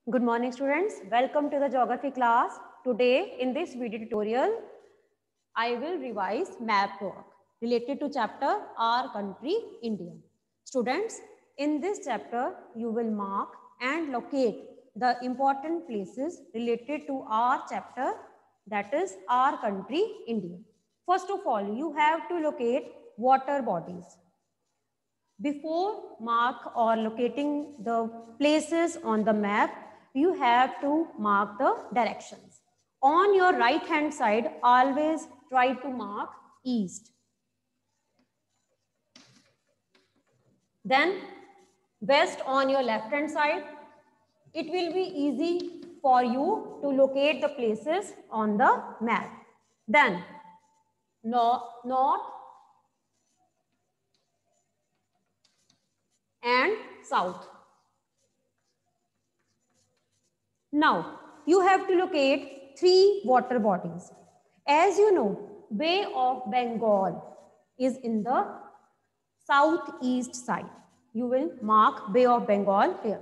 Good morning students, welcome to the geography class. Today in this video tutorial, I will revise map work related to chapter Our Country India. Students, in this chapter you will mark and locate the important places related to our chapter, that is Our Country India. First of all, you have to locate water bodies. Before mark or locating the places on the map, you have to mark the directions. On your right hand side, always try to mark east. Then west on your left hand side. It will be easy for you to locate the places on the map. Then north and south. Now, you have to locate 3 water bodies. As you know, Bay of Bengal is in the southeast side. You will mark Bay of Bengal here.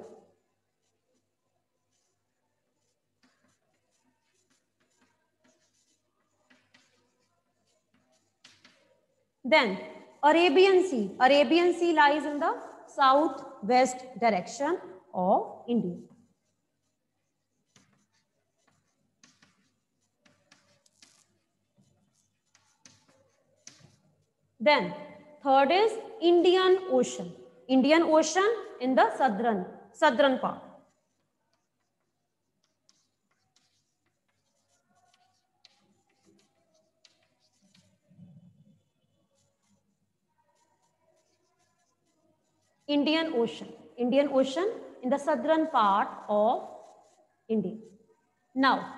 Then, Arabian Sea. Arabian Sea lies in the southwest direction of India. Then third is Indian Ocean. Indian Ocean in the southern part. Indian Ocean in the southern part of India. Now,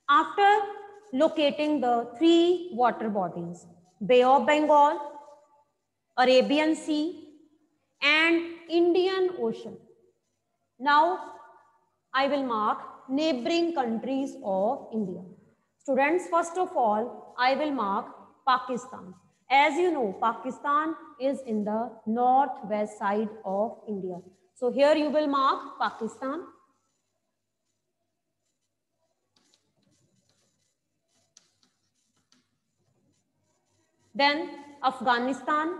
after locating the 3 water bodies, Bay of Bengal, Arabian Sea and Indian Ocean. Now, I will mark neighboring countries of India. Students, first of all, I will mark Pakistan. As you know, Pakistan is in the northwest side of India. So here you will mark Pakistan. Then Afghanistan.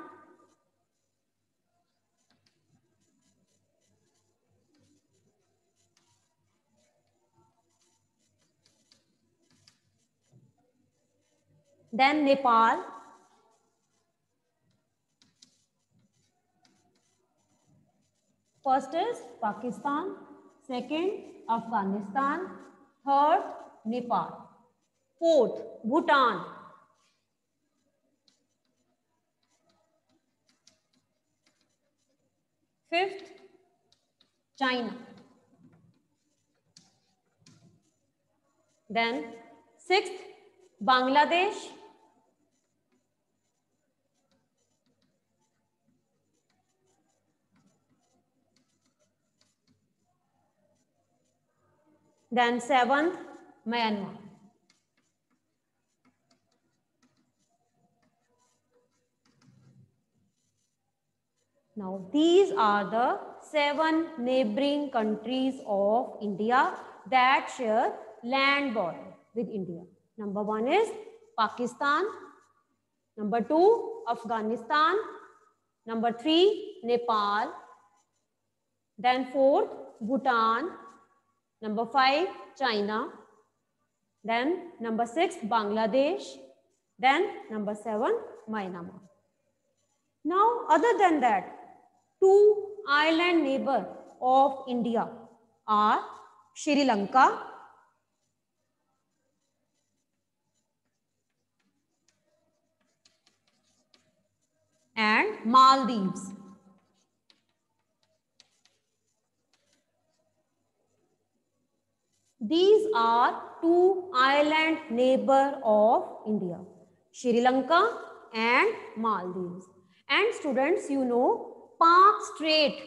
Then Nepal. First is Pakistan, second Afghanistan, third Nepal, fourth Bhutan, fifth China, then sixth Bangladesh, then seventh Myanmar. Now these are the 7 neighboring countries of India that share land border with India. Number 1 is Pakistan, number 2 Afghanistan, number 3 Nepal, then 4th Bhutan, number 5 China, then number 6 Bangladesh, then number 7 Myanmar. Now other than that, 2 island neighbors of India are Sri Lanka and Maldives. These are 2 island neighbors of India, Sri Lanka and Maldives. And students, you know, Pak Strait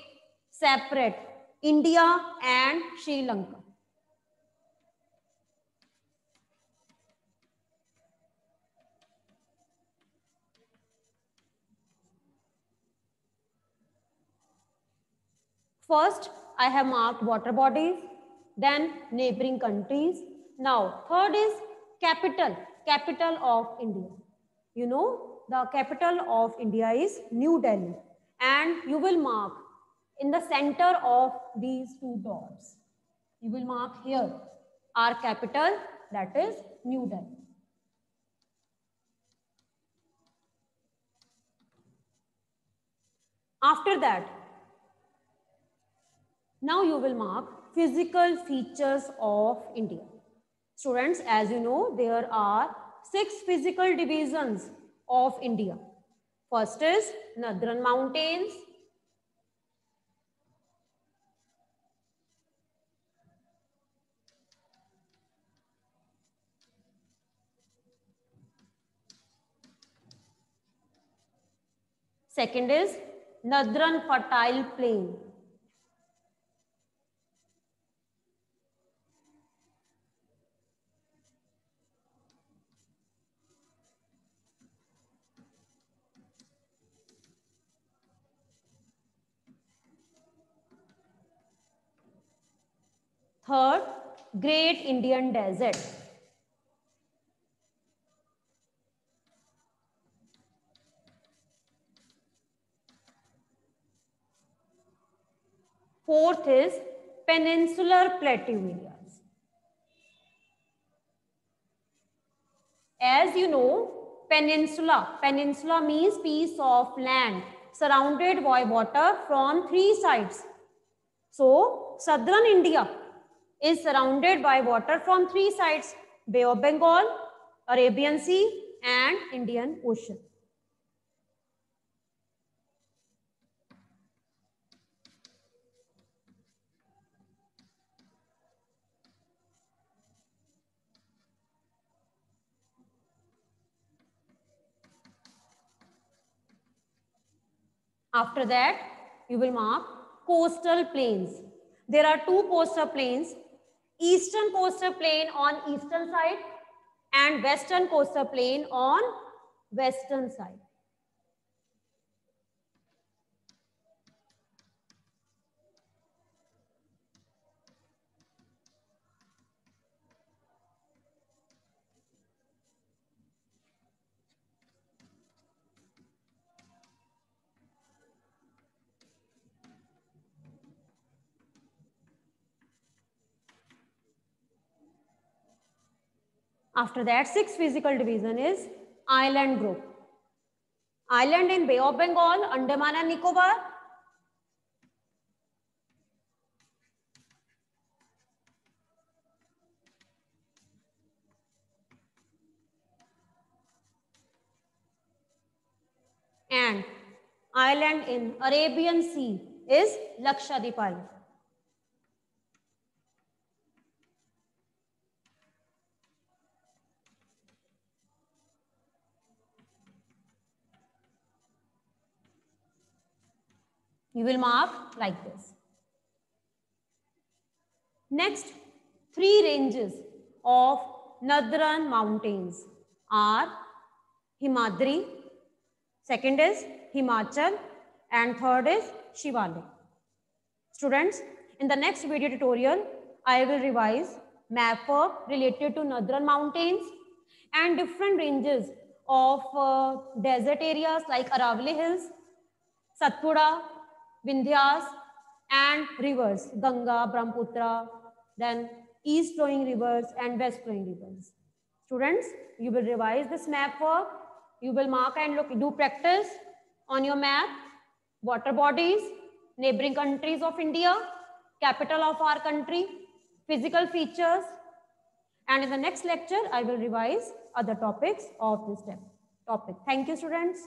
separate India and Sri Lanka. First, I have marked water bodies. then neighboring countries. Now, third is capital, capital of India. You know, the capital of India is New Delhi, and you will mark in the center of these two dots. You will mark here our capital, that is New Delhi. After that, now you will mark physical features of India. Students, as you know, there are 6 physical divisions of India. First is Nadran Mountains. Second is Nadran Fertile Plain. Third, Great Indian Desert. Fourth is Peninsular Plateau areas. As you know, peninsula means piece of land surrounded by water from 3 sides. So, southern India is surrounded by water from 3 sides: Bay of Bengal, Arabian Sea, and Indian Ocean. After that, you will mark coastal plains. There are 2 coastal plains: eastern coastal plain on eastern side and western coastal plain on western side. After that, 6th physical division is island group. Island in Bay of Bengal, Andaman and Nicobar. And island in Arabian Sea is Lakshadweep Island. You will mark like this. Next, 3 ranges of Nadran mountains are Himadri, second is Himachal, and third is Shivalik. Students, in the next video tutorial, I will revise map work related to Nadran mountains and different ranges of desert areas like Aravalli Hills, Satpura, Vindhyas, and rivers, Ganga, Brahmaputra, then east flowing rivers and west flowing rivers. Students, you will revise this map work. You will mark and do practice on your map, water bodies, neighboring countries of India, capital of our country, physical features, and in the next lecture, I will revise other topics of this topic. Thank you, students.